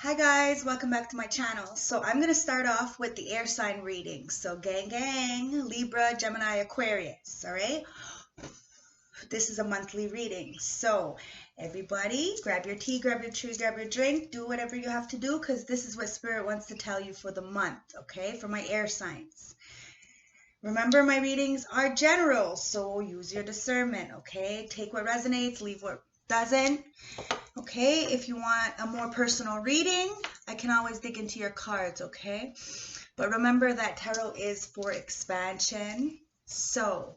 Hi guys, welcome back to my channel. So I'm going to start off with the air sign reading. So gang, Libra, Gemini, Aquarius, all right? This is a monthly reading. So everybody, grab your tea, grab your tree, grab your drink, do whatever you have to do because this is what Spirit wants to tell you for the month, okay? For my air signs. Remember, my readings are general, so use your discernment, okay? Take what resonates, leave what doesn't. Okay, if you want a more personal reading, I can always dig into your cards, okay? But remember that tarot is for expansion. So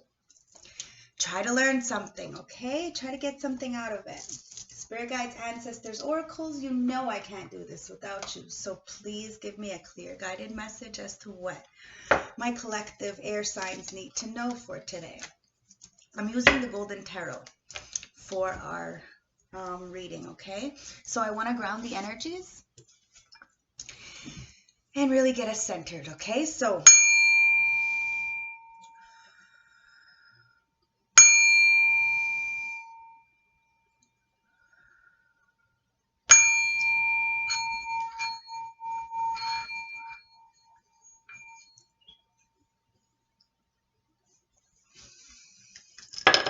try to learn something, okay? Try to get something out of it. Spirit guides, ancestors, oracles, you know I can't do this without you. So please give me a clear guided message as to what my collective air signs need to know for today. I'm using the Golden Tarot for our reading, okay? So I want to ground the energies and really get us centered, okay? So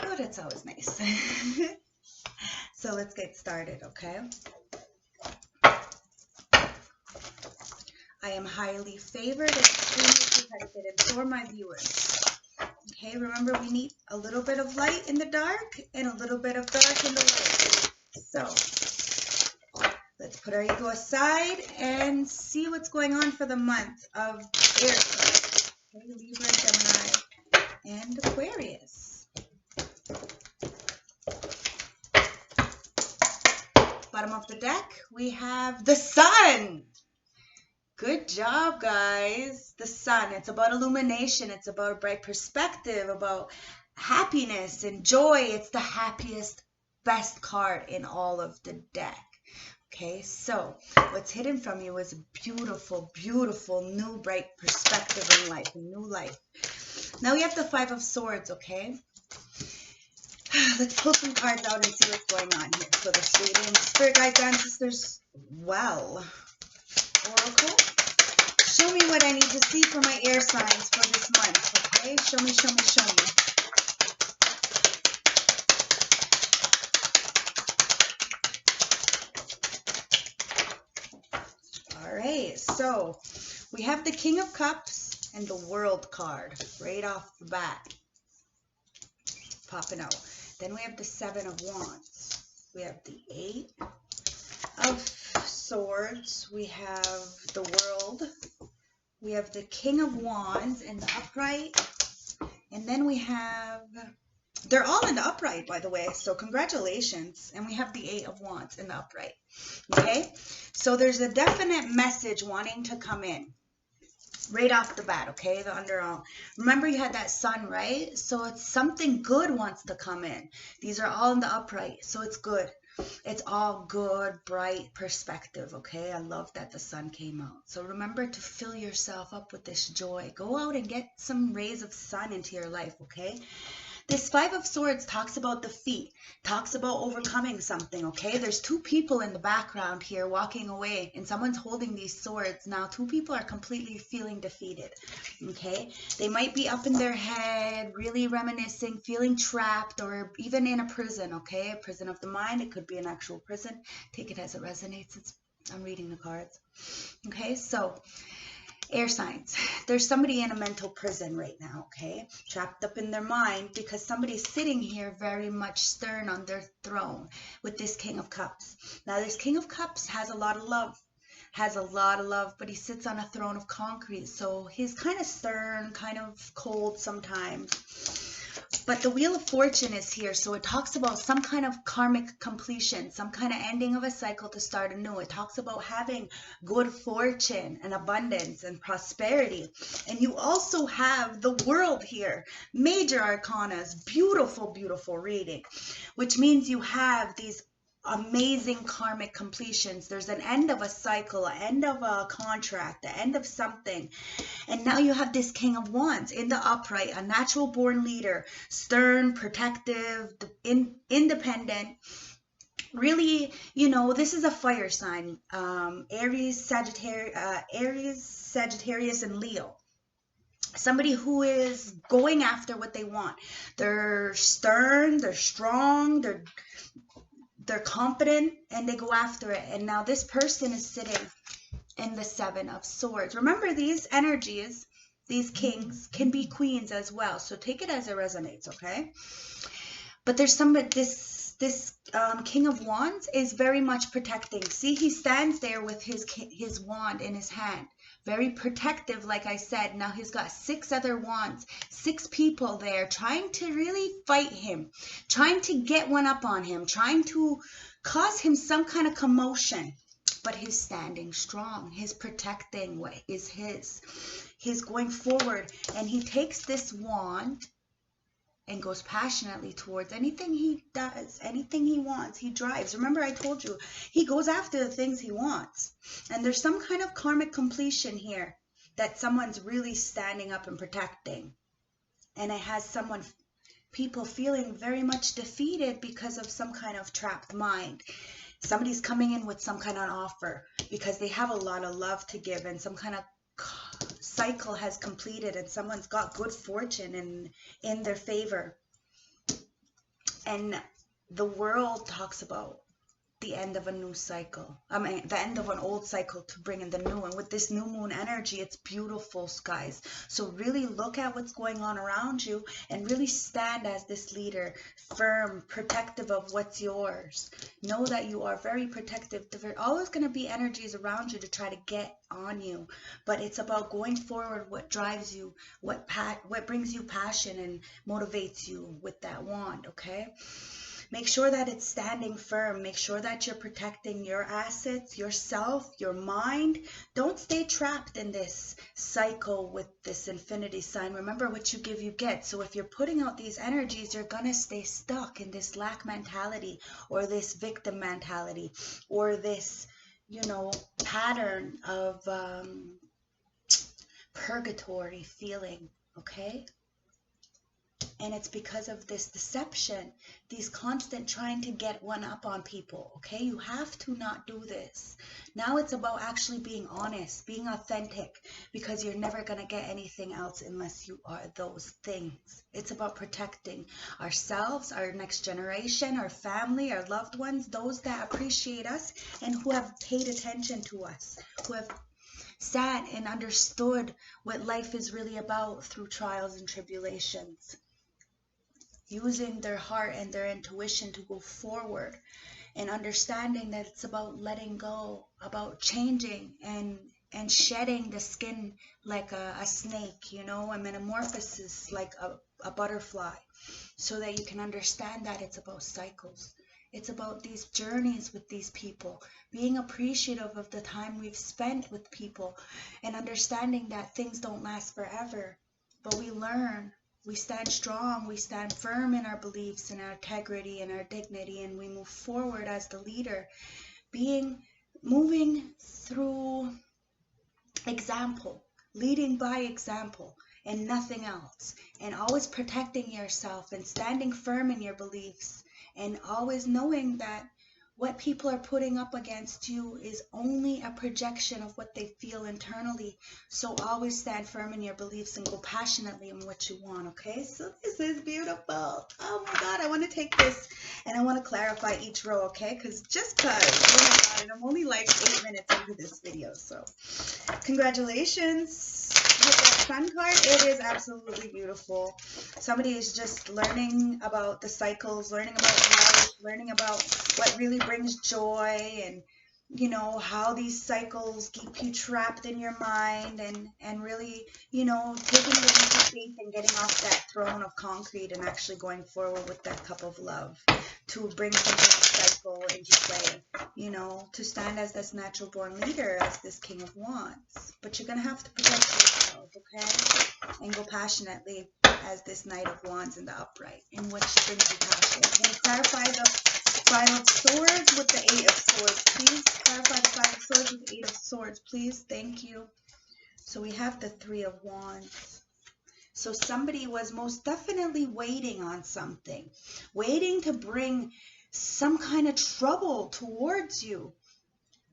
oh, that's always nice. So let's get started, okay? I am highly favored and extremely protected, and so are my viewers. Okay, remember we need a little bit of light in the dark and a little bit of dark in the light. So let's put our ego aside and see what's going on for the month of air signs. Okay, Libra, Gemini, and Aquarius. Bottom of the deck, we have the Sun. Good job, guys. The Sun. It's about illumination. It's about a bright perspective, about happiness and joy. It's the happiest, best card in all of the deck. Okay, so what's hidden from you is a beautiful, beautiful, new, bright perspective in life, a new life. Now we have the Five of Swords, okay? Let's pull some cards out and see what's going on here for this reading. Spirit guides, ancestors, well. Oracle, show me what I need to see for my air signs for this month, okay? Show me, show me, show me. All right, so we have the King of Cups and the World card right off the bat, popping out. Then we have the Seven of Wands. We have the Eight of Swords. We have the World. We have the King of Wands in the upright. And then we have, they're all in the upright, by the way, so congratulations. And we have the Eight of Wands in the upright. Okay, so there's a definite message wanting to come in right off the bat, okay? The underarm. Remember you had that Sun, right? So it's something good wants to come in. These are all in the upright, so it's good. It's all good, bright perspective, okay? I love that the Sun came out. So remember to fill yourself up with this joy. Go out and get some rays of sun into your life, okay? This Five of Swords talks about defeat, talks about overcoming something, okay? There's two people in the background here walking away, and someone's holding these swords. Now, two people are completely feeling defeated, okay? They might be up in their head, really reminiscing, feeling trapped, or even in a prison, okay? A prison of the mind. It could be an actual prison. Take it as it resonates. I'm reading the cards, okay? So air signs. There's somebody in a mental prison right now, okay? Trapped up in their mind because somebody's sitting here very much stern on their throne with this King of Cups. Now, this King of Cups has a lot of love, but he sits on a throne of concrete. So he's kind of stern, kind of cold sometimes. But the Wheel of Fortune is here, so it talks about some kind of karmic completion, some kind of ending of a cycle to start anew. It talks about having good fortune and abundance and prosperity. And you also have the World here, major arcanas, beautiful, beautiful reading, which means you have these amazing karmic completions. There's an end of a cycle, an end of a contract, the end of something. And now you have this King of Wands in the upright, a natural born leader, stern, protective, independent, really, you know, this is a fire sign. Aries, Sagittarius, and Leo. Somebody who is going after what they want. They're stern, they're strong, they're confident, and they go after it. And now this person is sitting in the Seven of Swords. Remember, these energies, these kings, can be queens as well. So take it as it resonates, okay? But there's somebody, this King of Wands is very much protecting. See, he stands there with his wand in his hand. Very protective, like I said. Now he's got 6 other wands, 6 people there trying to really fight him, trying to get one up on him, trying to cause him some kind of commotion. But he's standing strong. His protecting way is his. He's going forward, and he takes this wand and goes passionately towards anything he does, anything he wants. He drives. Remember, I told you, he goes after the things he wants. And there's some kind of karmic completion here that someone's really standing up and protecting. And it has people feeling very much defeated because of some kind of trapped mind. Somebody's coming in with some kind of offer because they have a lot of love to give, and some kind of cycle has completed, and someone's got good fortune in their favor. And the world talks about the end of a new cycle. I mean, the end of an old cycle to bring in the new. And with this new moon energy, it's beautiful, guys. So really look at what's going on around you and really stand as this leader, firm, protective of what's yours. Know that you are very protective. There are always going to be energies around you to try to get on you, but it's about going forward. What drives you, what brings you passion and motivates you with that wand, okay? Make sure that it's standing firm. Make sure that you're protecting your assets, yourself, your mind. Don't stay trapped in this cycle with this infinity sign. Remember, what you give, you get. So if you're putting out these energies, you're going to stay stuck in this lack mentality or this victim mentality or this, you know, pattern of purgatory feeling, okay? And it's because of this deception, these constant trying to get one up on people, okay? You have to not do this. Now it's about actually being honest, being authentic, because you're never going to get anything else unless you are those things. It's about protecting ourselves, our next generation, our family, our loved ones, those that appreciate us and who have paid attention to us, who have sat and understood what life is really about through trials and tribulations. Using their heart and their intuition to go forward and understanding that it's about letting go, about changing and shedding the skin like a snake, you know, a metamorphosis like a butterfly, so that you can understand that it's about cycles. It's about these journeys with these people, being appreciative of the time we've spent with people and understanding that things don't last forever, but we learn. We stand strong, we stand firm in our beliefs and our integrity and our dignity, and we move forward as the leader, moving through example, leading by example and nothing else, and always protecting yourself and standing firm in your beliefs, and always knowing that what people are putting up against you is only a projection of what they feel internally. So always stand firm in your beliefs and go passionately in what you want, okay? So this is beautiful. Oh my God, I want to take this and I want to clarify each row, okay? Because oh my God, and I'm only like 8 minutes into this video. So congratulations. With that sun card, it is absolutely beautiful. Somebody is just learning about the cycles, learning about life, learning about what really brings joy, and you know how these cycles keep you trapped in your mind, and really, you know, taking the leap of faith and getting off that throne of concrete and actually going forward with that cup of love to bring some cycle into play, you know, to stand as this natural born leader, as this King of Wands. But you're gonna have to protect yourself, okay, and go passionately as this Knight of Wands in the upright, in which brings you passion. And clarify the Five of Swords with the Eight of Swords, please. Clarify the Five of Swords with the Eight of Swords, please. Thank you. So we have the Three of Wands. So somebody was most definitely waiting on something, waiting to bring some kind of trouble towards you.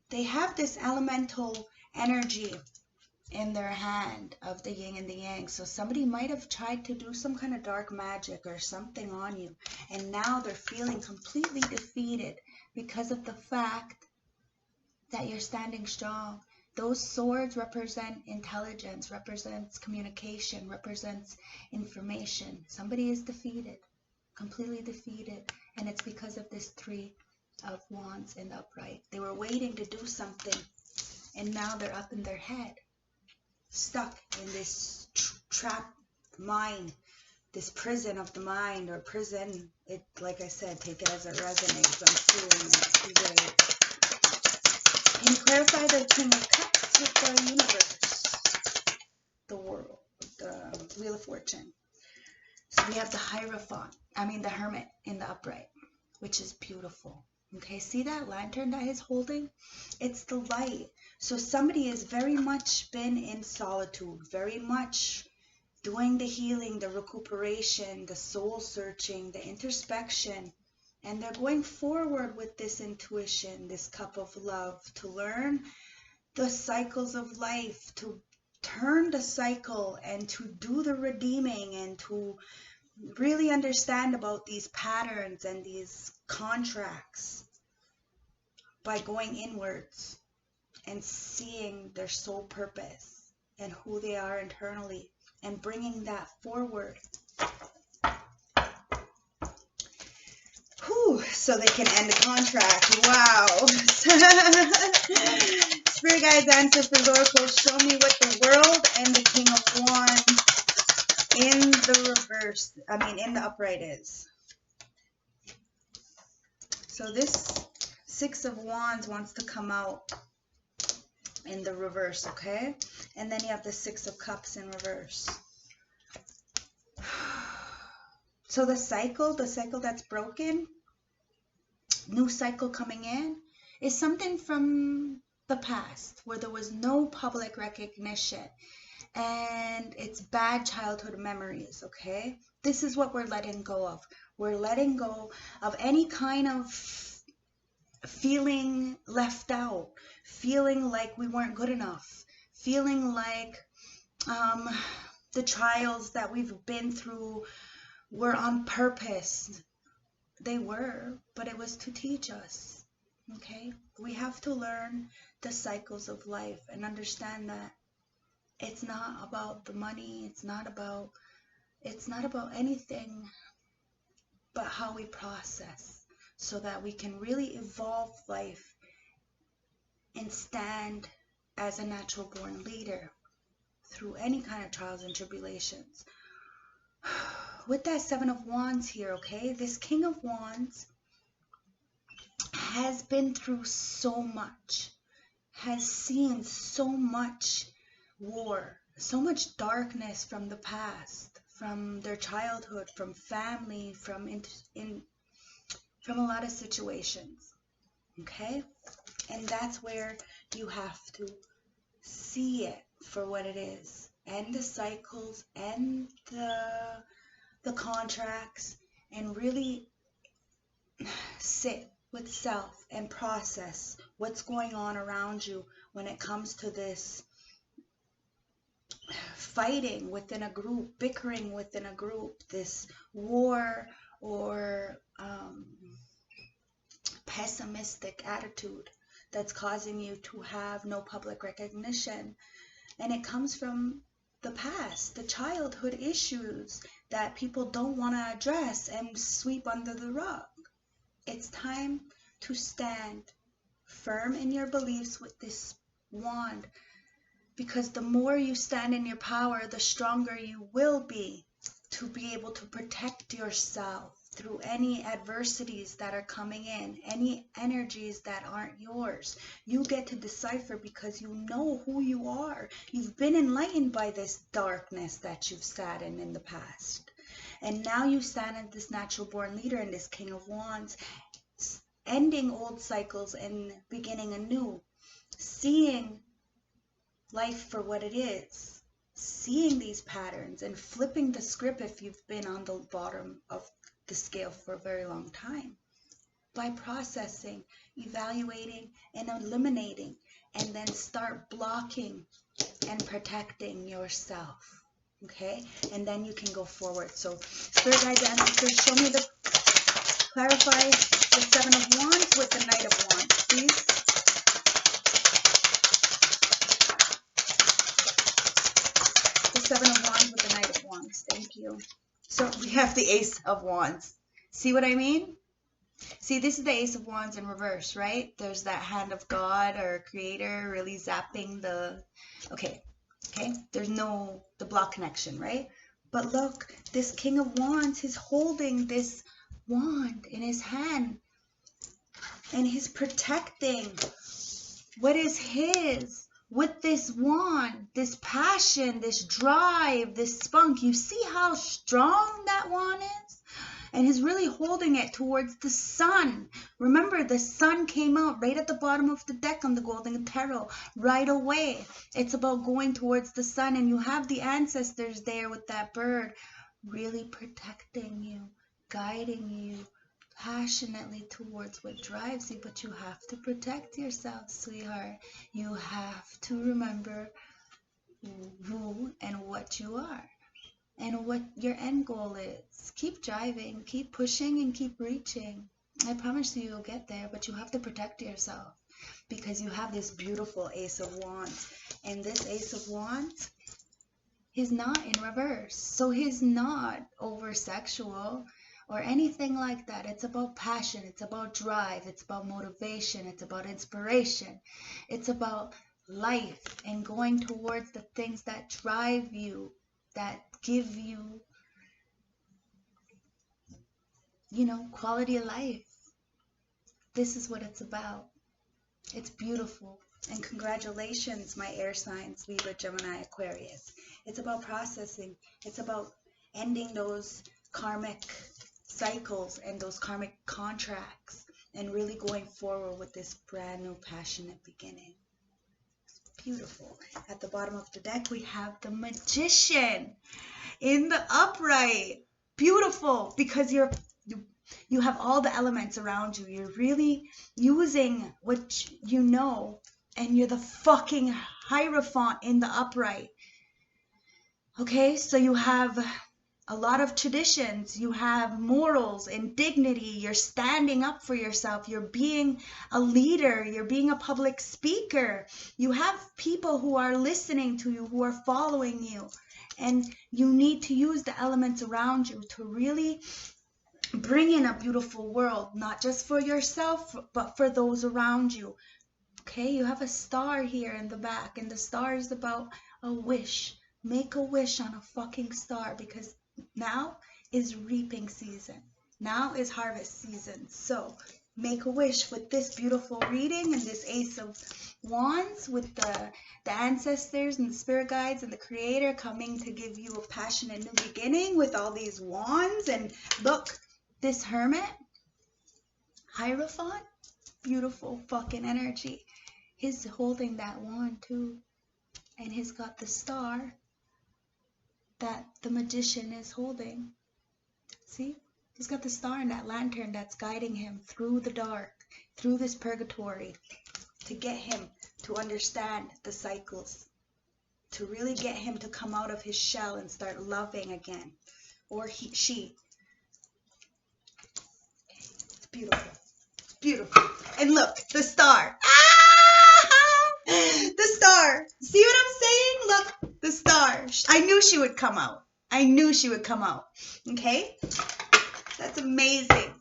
They have this elemental energy in their hand of the yin and the yang. So somebody might have tried to do some kind of dark magic or something on you. And now they're feeling completely defeated because of the fact that you're standing strong. Those swords represent intelligence, represents communication, represents information. Somebody is defeated, completely defeated. And it's because of this 3 of Wands in the upright. They were waiting to do something, and now they're up in their head, stuck in this trap mind, this prison of the mind, or prison. It, like I said, take it as it resonates. I'm feeling it. Can you clarify the King of Cups with the universe, the world, the Wheel of Fortune? So we have the the Hermit in the upright, which is beautiful. Okay, see that lantern that he's holding? It's the light. So somebody has very much been in solitude, very much doing the healing, the recuperation, the soul searching, the introspection. And they're going forward with this intuition, this cup of love, to learn the cycles of life, to turn the cycle and to do the redeeming and to really understand about these patterns and these contracts by going inwards and seeing their soul purpose and who they are internally and bringing that forward. So they can end the contract. Wow. Spirit guides, ancestors, oracles, show me what the World and the King of Wands in the reverse, in the upright is. So this 6 of Wands wants to come out in the reverse, okay? And then you have the 6 of Cups in reverse. So the cycle that's broken, new cycle coming in, is something from the past where there was no public recognition. And it's bad childhood memories, okay? This is what we're letting go of. We're letting go of any kind of feeling left out, feeling like we weren't good enough, feeling like the trials that we've been through were on purpose. They were, but it was to teach us, okay? We have to learn the cycles of life and understand that it's not about the money, it's not about anything but how we process, so that we can really evolve life and stand as a natural born leader through any kind of trials and tribulations. With that 7 of Wands here, okay, this King of Wands has been through so much, has seen so much war, so much darkness from the past, from their childhood, from family, from a lot of situations, okay? And that's where you have to see it for what it is, and the cycles and the contracts, and really sit with self and process what's going on around you when it comes to this fighting within a group, bickering within a group, this war or pessimistic attitude that's causing you to have no public recognition. And it comes from the past, the childhood issues that people don't want to address and sweep under the rug. It's time to stand firm in your beliefs with this wand, because the more you stand in your power, the stronger you will be to be able to protect yourself through any adversities that are coming in, any energies that aren't yours. You get to decipher because you know who you are. You've been enlightened by this darkness that you've sat in the past. And now you stand as this natural born leader and this King of Wands, ending old cycles and beginning anew, seeing life for what it is, seeing these patterns and flipping the script if you've been on the bottom of the scale for a very long time. by processing, evaluating, and eliminating, and then start blocking and protecting yourself. Okay, and then you can go forward. So spirit guides, ancestors, show me the, clarify the Seven of Wands with the Knight of Wands, please. The Seven of Wands with the Knight of Wands. Thank you. So we have the Ace of Wands. See what I mean? See, this is the Ace of Wands in reverse, right? There's that hand of God or Creator really zapping the, okay, there's no, the block connection, right? But look, this King of Wands, he's holding this wand in his hand, and he's protecting what is his with this wand, this passion, this drive, this spunk. You see how strong that wand is? And he's really holding it towards the sun. Remember, the sun came out right at the bottom of the deck on the Golden Tarot right away. It's about going towards the sun, and you have the ancestors there with that bird really protecting you, guiding you passionately towards what drives you. But you have to protect yourself, sweetheart. You have to remember who and what you are, and what your end goal is. Keep driving, keep pushing, and keep reaching. I promise you, you'll get there, but you have to protect yourself because you have this beautiful Ace of Wands. And this Ace of Wands is not in reverse. So he's not over sexual or anything like that. It's about passion. It's about drive. It's about motivation. It's about inspiration. It's about life and going towards the things that drive you, that give you, you know, quality of life. This is what it's about. It's beautiful. And congratulations, my air signs, Libra, Gemini, Aquarius. It's about processing. It's about ending those karmic cycles and those karmic contracts and really going forward with this brand new passionate beginning. Beautiful. At the bottom of the deck, we have the Magician in the upright. Beautiful, because you have all the elements around you. You're really using what you know, and you're the fucking Hierophant in the upright. Okay, so you have a lot of traditions, you have morals and dignity, you're standing up for yourself, you're being a leader, you're being a public speaker, you have people who are listening to you, who are following you, and you need to use the elements around you to really bring in a beautiful world, not just for yourself, but for those around you. Okay, you have a star here in the back, and the star is about a wish. Make a wish on a fucking star, because now is reaping season. Now is harvest season. So make a wish with this beautiful reading and this Ace of Wands with the ancestors and the spirit guides and the Creator coming to give you a passionate new beginning with all these wands. And look, this Hermit, Hierophant, beautiful fucking energy. He's holding that wand too. And he's got the star that the Magician is holding. See? He's got the star and that lantern that's guiding him through the dark, through this purgatory, to get him to understand the cycles, to really get him to come out of his shell and start loving again. Or she. It's beautiful. It's beautiful. And look, the star. The star. See what I'm saying? Look, the star. I knew she would come out. I knew she would come out. Okay? That's amazing.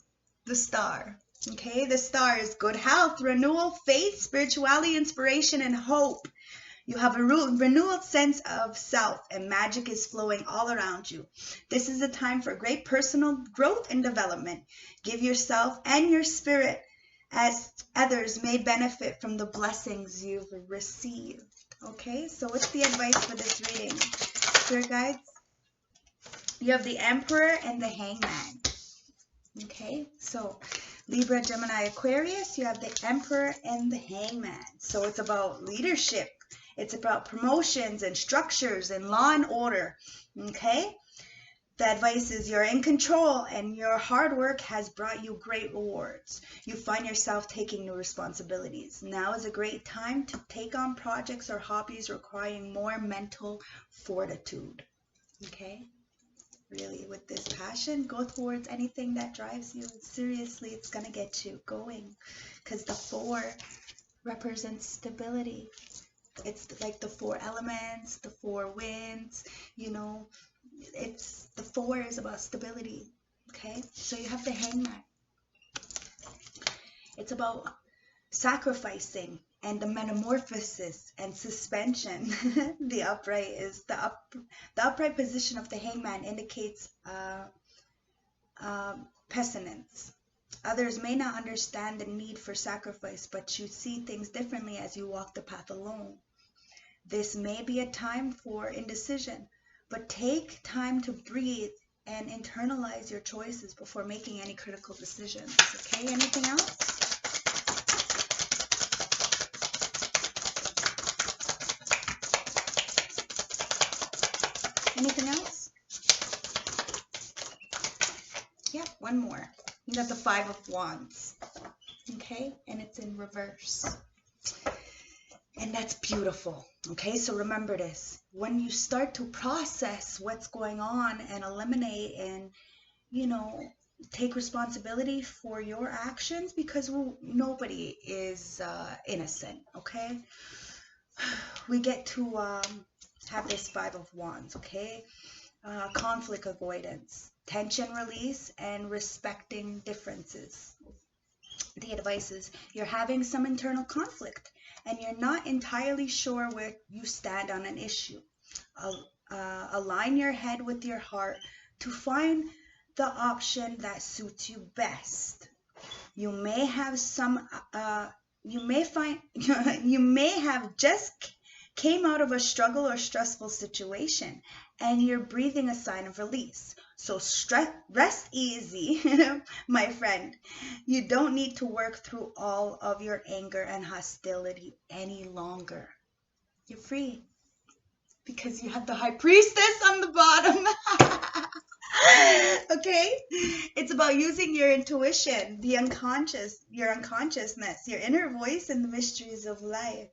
The star. Okay? The star is good health, renewal, faith, spirituality, inspiration, and hope. You have a renewed sense of self, and magic is flowing all around you. This is a time for great personal growth and development. Give yourself and your spirit as others may benefit from the blessings you've received. Okay, so what's the advice for this reading? Spirit guides, you have the Emperor and the Hangman. Okay, so Libra, Gemini, Aquarius, you have the Emperor and the Hangman. So it's about leadership. It's about promotions and structures and law and order. Okay, The advice is you're in control and your hard work has brought you great rewards. You find yourself taking new responsibilities. Now is a great time to take on projects or hobbies requiring more mental fortitude. Okay? Really, with this passion, go towards anything that drives you. Seriously, it's going to get you going. Because the 4 represents stability. It's like the 4 elements, the 4 winds, you know. It's the 4 is about stability. Okay? So you have the Hangman. It's about sacrificing and the metamorphosis and suspension. The upright is the upright position of the Hangman indicates pestilence. Others may not understand the need for sacrifice, but you see things differently as you walk the path alone. This may be a time for indecision, but take time to breathe and internalize your choices before making any critical decisions. Okay, anything else? Anything else? Yeah, one more. You got the 5 of Wands. Okay, and it's in reverse. And that's beautiful. Okay, so remember this. When you start to process what's going on and eliminate and, you know, take responsibility for your actions, because nobody is innocent, okay? We get to have this 5 of Wands, okay? Conflict avoidance, tension release, and respecting differences. The advice is you're having some internal conflict and you're not entirely sure where you stand on an issue. Align your head with your heart to find the option that suits you best. You may have you may have just came out of a struggle or stressful situation and you're breathing a sign of release. So rest easy, my friend. You don't need to work through all of your anger and hostility any longer. You're free because you have the High Priestess on the bottom. Okay? It's about using your intuition, the unconscious, your unconsciousness, your inner voice, and the mysteries of life.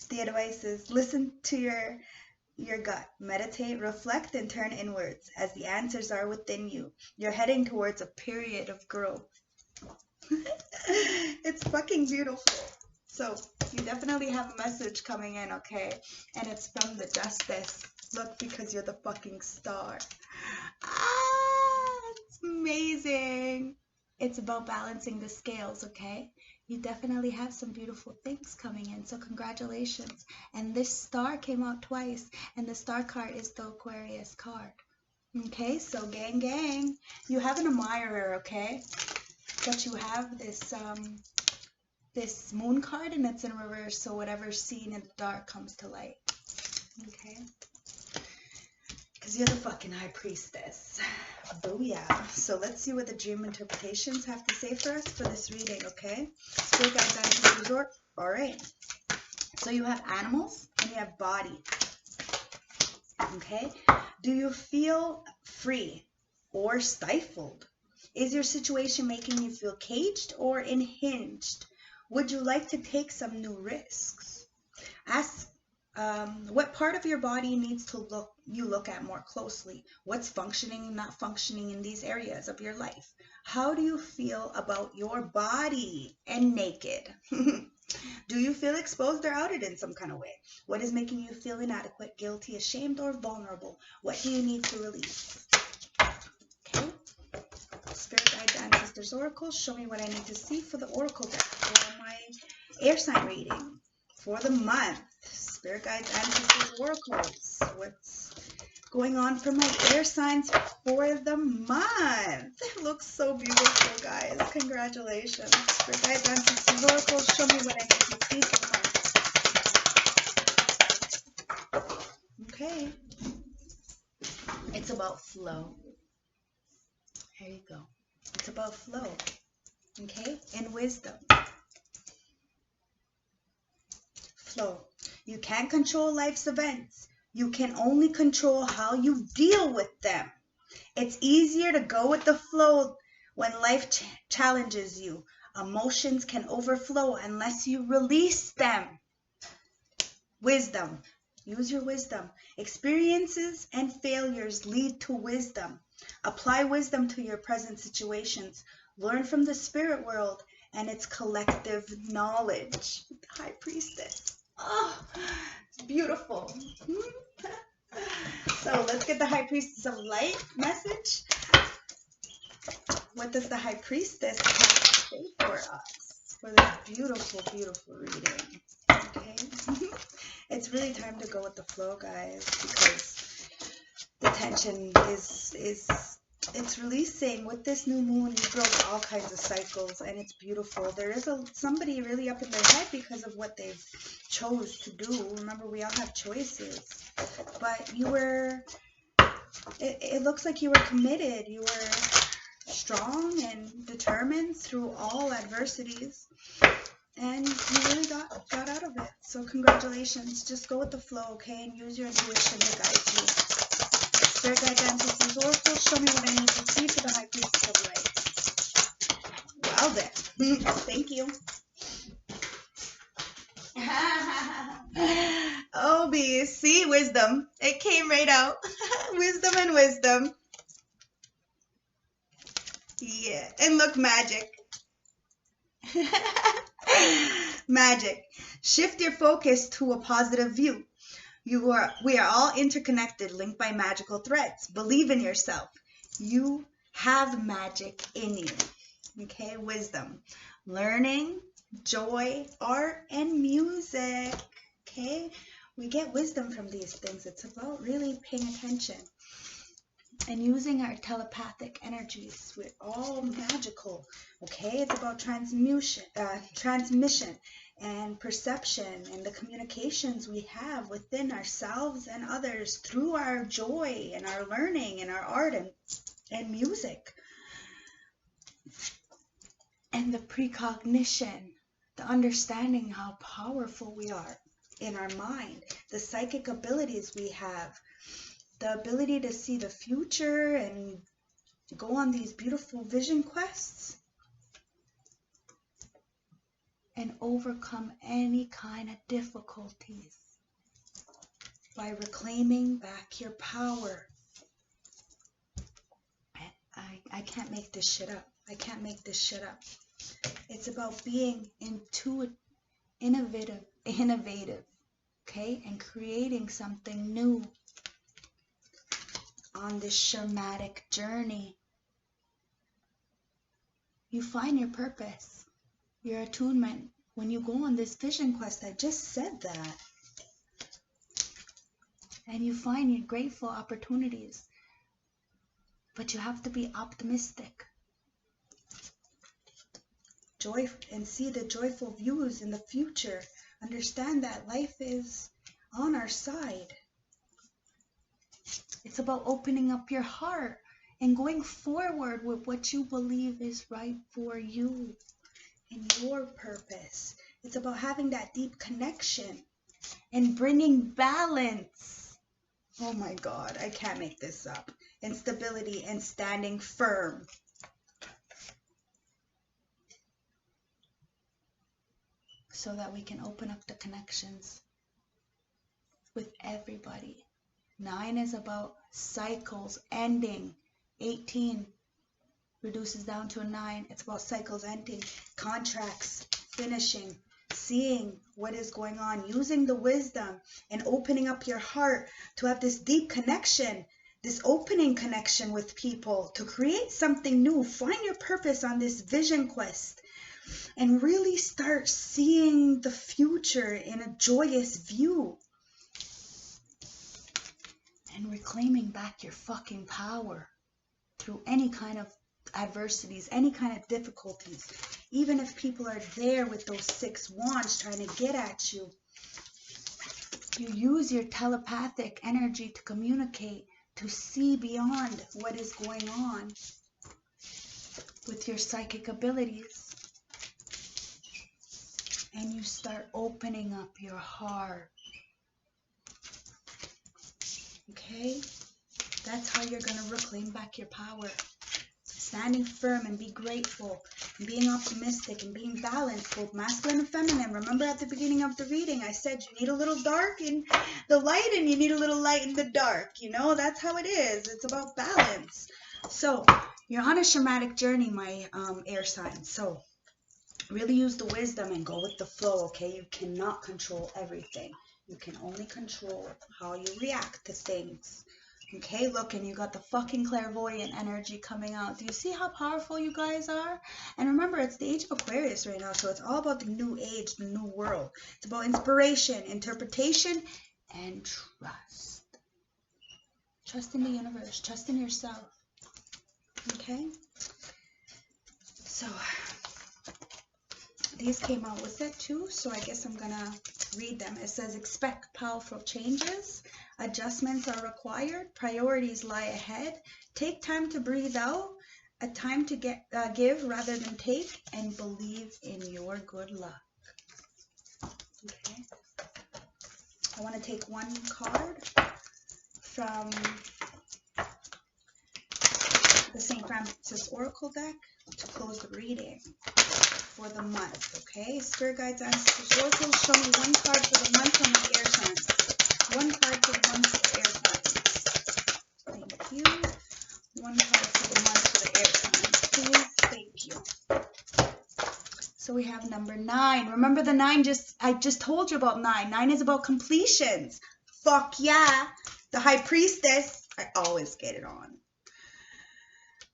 The advice is listen to your gut, meditate, reflect, and turn inwards as the answers are within you. You're heading towards a period of growth. It's fucking beautiful. So you definitely have a message coming in, okay? And it's from the Justice. Look, because you're the fucking star. It's amazing. It's about balancing the scales, okay? You definitely have some beautiful things coming in, so congratulations. And this star came out twice, and the star card is the Aquarius card. Okay, so gang, gang. You have an admirer, okay? But you have this this moon card, and it's in reverse, so whatever's seen in the dark comes to light. Okay? Because you're the fucking High Priestess. Booyah. So let's see what the dream interpretations have to say for us for this reading, okay? Spirit guides, ancestors, resort. All right. So you have animals and you have body. Okay? Do you feel free or stifled? Is your situation making you feel caged or unhinged? Would you like to take some new risks? Ask what part of your body needs to look at more closely. What's functioning and not functioning in these areas of your life? How do you feel about your body and naked? Do you feel exposed or outed in some kind of way? What is making you feel inadequate, guilty, ashamed, or vulnerable? What do you need to release? Okay. Spirit guides, ancestors, oracles, show me what I need to see for the oracle deck for my air sign reading for the month. Spirit guides, ancestors, oracles. What's going on for my air signs for the month? It looks so beautiful, guys. Congratulations. Spirit guides, ancestors, oracles, show me what I need to see for the month. Okay. It's about flow. Here you go. It's about flow. Okay? And wisdom. Flow. You can't control life's events. You can only control how you deal with them. It's easier to go with the flow when life challenges you. Emotions can overflow unless you release them. Wisdom. Use your wisdom. Experiences and failures lead to wisdom. Apply wisdom to your present situations. Learn from the spirit world and its collective knowledge. High Priestess. Oh, it's beautiful. So let's get the High Priestess of Light message. What does the High Priestess have to say for us for this beautiful, beautiful reading? Okay. It's really time to go with the flow, guys, because the tension is it's releasing. With this new moon, you broke all kinds of cycles, and it's beautiful. There is somebody really up in their head because of what they've chose to do. Remember, we all have choices, but you were, it looks like you were committed. You were strong and determined through all adversities, and you really got out of it. So congratulations. Just go with the flow, okay, and use your intuition to guide you. Spirit guide, ancestors, oracle, show me what I need to see for the High Priestess of Light. Well then, thank you. Oh, bees, see, wisdom. It came right out. Wisdom and wisdom. Yeah, and look, magic. Magic. Shift your focus to a positive view. We are all interconnected, linked by magical threads. Believe in yourself. You have magic in you. Okay, wisdom. Learning, joy, art, and music. Okay, we get wisdom from these things. It's about really paying attention and using our telepathic energies. We're all magical. Okay, it's about transmission and perception and the communications we have within ourselves and others through our joy and our learning and our art and music. And the precognition, the understanding how powerful we are in our mind, the psychic abilities we have, the ability to see the future and go on these beautiful vision quests and overcome any kind of difficulties by reclaiming back your power. I can't make this shit up. I can't make this shit up. It's about being innovative, okay, and creating something new on this shamanic journey. You find your purpose, your attunement when you go on this vision quest. I just said that. And you find your grateful opportunities. But you have to be optimistic. Joy, and see the joyful views in the future. Understand that life is on our side. It's about opening up your heart and going forward with what you believe is right for you and your purpose. It's about having that deep connection and bringing balance. Oh my God, I can't make this up. And stability and standing firm. So that we can open up the connections with everybody. 9 is about cycles ending. 18 reduces down to a 9. It's about cycles ending, contracts finishing, seeing what is going on, using the wisdom and opening up your heart to have this deep connection, this opening connection with people, to create something new. Find your purpose on this vision quest and really start seeing the future in a joyous view. And reclaiming back your fucking power through any kind of adversities, any kind of difficulties. Even if people are there with those 6 wands trying to get at you, you use your telepathic energy to communicate, to see beyond what is going on with your psychic abilities. And you start opening up your heart. Okay? That's how you're going to reclaim back your power. Standing firm and be grateful, and being optimistic and being balanced, both masculine and feminine. Remember at the beginning of the reading, I said you need a little dark in the light and you need a little light in the dark. You know, that's how it is. It's about balance. So you're on a shamanic journey, my air signs. So really use the wisdom and go with the flow, okay? You cannot control everything. You can only control how you react to things. Okay, look, and you got the fucking clairvoyant energy coming out. Do you see how powerful you guys are? And remember, it's the age of Aquarius right now, so it's all about the new age, the new world. It's about inspiration, interpretation, and trust. Trust in the universe. Trust in yourself. Okay? So, these came out with it too, so I guess I'm gonna read them. It says, expect powerful changes. Adjustments are required. Priorities lie ahead. Take time to breathe out. A time to give rather than take. And believe in your good luck. Okay. I want to take one card from the St. Francis Oracle deck to close the reading for the month. Okay. Spirit guides, ancestors, oracles, show me one card for the month on the air signs. One card for the month for the air signs. Thank you. One card for the month for the air signs, please. Thank you. So we have number 9. Remember the 9, I just told you about 9. 9 is about completions. Fuck yeah. The High Priestess. I always get it on.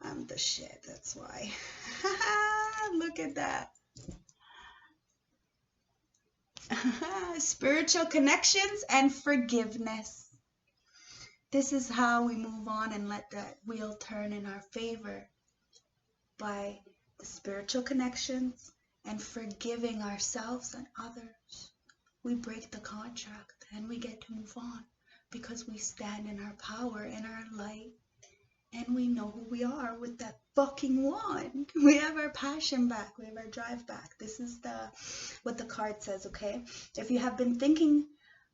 I'm the shit, that's why. Look at that. Spiritual connections and forgiveness. This is how we move on and let that wheel turn in our favor, by the spiritual connections and forgiving ourselves and others. We break the contract and we get to move on because we stand in our power, in our light, and we know who we are with that fucking wand. We have our passion back. We have our drive back. This is what the card says, okay? If you have been thinking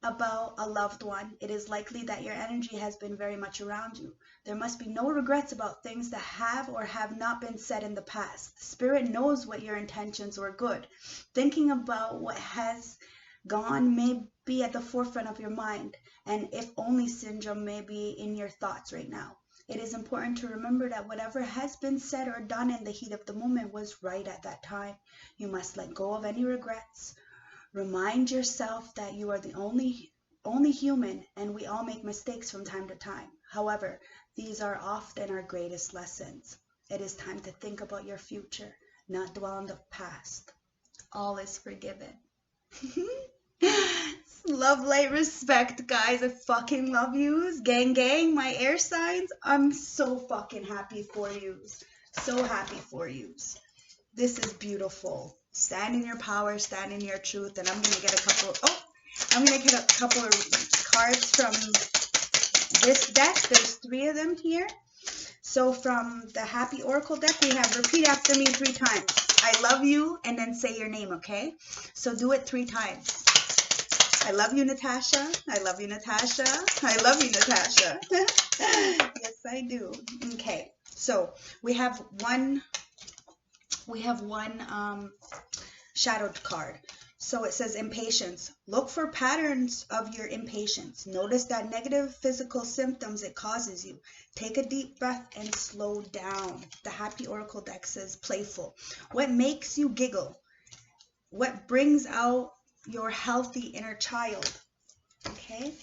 about a loved one, it is likely that your energy has been very much around you. There must be no regrets about things that have or have not been said in the past. Spirit knows what your intentions were good. Thinking about what has gone may be at the forefront of your mind, and if only syndrome may be in your thoughts right now. It is important to remember that whatever has been said or done in the heat of the moment was right at that time. You must let go of any regrets. Remind yourself that you are the only human, and we all make mistakes from time to time. However, these are often our greatest lessons. It is time to think about your future, not dwell on the past. All is forgiven. Love, light, respect, guys. I fucking love yous. Gang, gang, my air signs. I'm so fucking happy for yous. So happy for yous. This is beautiful. Stand in your power, stand in your truth. And I'm going to get a couple of cards from this deck. There's 3 of them here. So from the Happy Oracle deck, we have repeat after me 3 times. I love you, and then say your name, okay? So do it 3 times. I love you, Natasha. I love you, Natasha. I love you, Natasha. Yes, I do. Okay. So we have one shadowed card. So it says impatience. Look for patterns of your impatience. Notice that negative physical symptoms it causes you. Take a deep breath and slow down. The Happy Oracle deck says playful. What makes you giggle? What brings out your healthy inner child? Okay.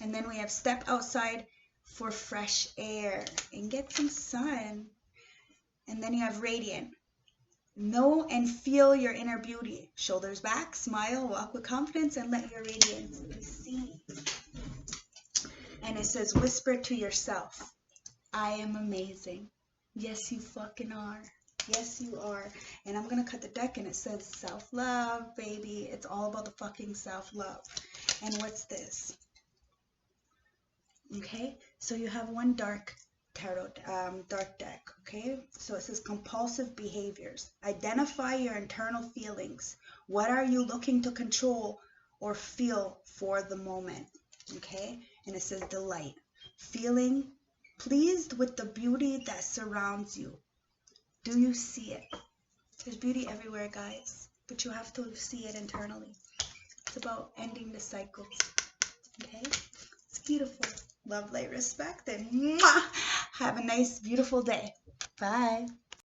And then we have step outside for fresh air and get some sun. And then you have radiant. Know and feel your inner beauty. Shoulders back, smile, walk with confidence, and let your radiance be seen. And it says, whisper to yourself, I am amazing. Yes, you fucking are. Yes, you are. And I'm going to cut the deck, and it says self-love, baby. It's all about the fucking self-love. And what's this? Okay, so you have one dark tarot, dark deck, okay? So it says compulsive behaviors. Identify your internal feelings. What are you looking to control or feel for the moment, okay? And it says delight. Feeling pleased with the beauty that surrounds you. Do you see it? There's beauty everywhere, guys, but you have to see it internally. It's about ending the cycles. Okay? It's beautiful. Love, light, respect, and mwah! Have a nice, beautiful day. Bye.